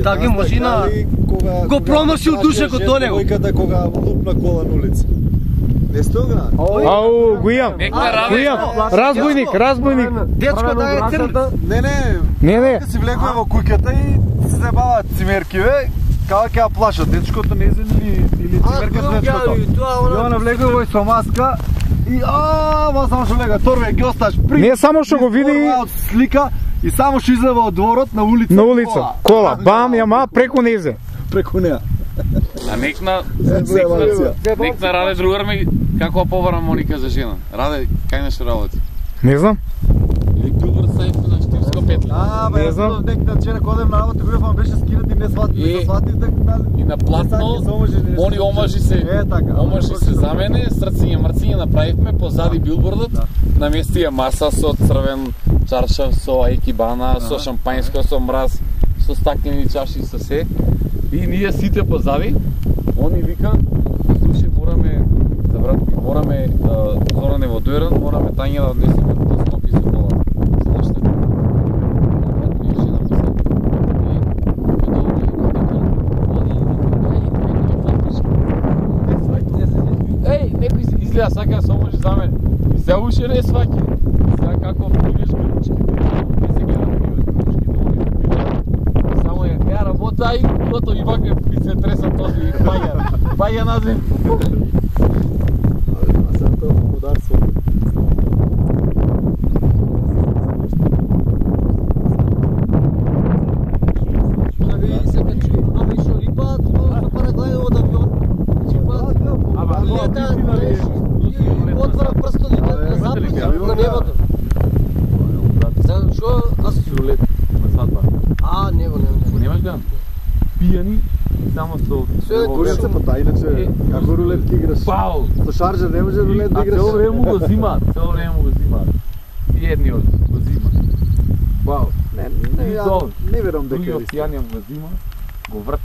Таги машина го промашил душекот до него. Девојката кога лупна кола на улица. Не сте го гледали? Ау, го имам. Разбойник. Дечко да е црн. Не. Си влегува во куќата и се забаваат цимерки, бе. Као ќе ја плашат, дечкото не знам или цимерка с дечкото. И она влегува со маска и ма само што влега, торве ги осташ при. Не само што го види слика и само што излева од дворот на улица. На улица. Кола, бам, јама преку незе. Преку неа. А некна Раде другар ми како побара Моника за жена. Раде, кај нешто работи? Не знам. Или билборд сајф на Штивско петля. Не знам. Некна вчера кодем на работа, кој беше скинат и не сватив дека и на платно они омажи се за мене, срциња марциња направивме позади билбордот, наместија маса со црвен чаршав, со екибана, со шампањско, со мраз, со стаклени чаши, со се. И ние сите позади, они вика, слушај, мораме Зоране во Дуеран, мораме Тања да однесеме до Скопје со кола. Слушате? Еј, некој изгледа сака да се омажи за мене. И сега уште не сваќа. И сега како привиш кручки, не се гледа само ја работа и готово и вака ми се треса този и паја на земја. А сега тоа подарство. Отвора прстот на запад на небото. Зашо аз рулет на свадба. него. Немаш да. Пијани само со Курица па иначе како рулет ти играш? Пау. Со шаржер не може рулет да играш. Цело време го зимаат. И едни од го зимаат. Пау. Не верувам дека Други пијани го зима, го врт.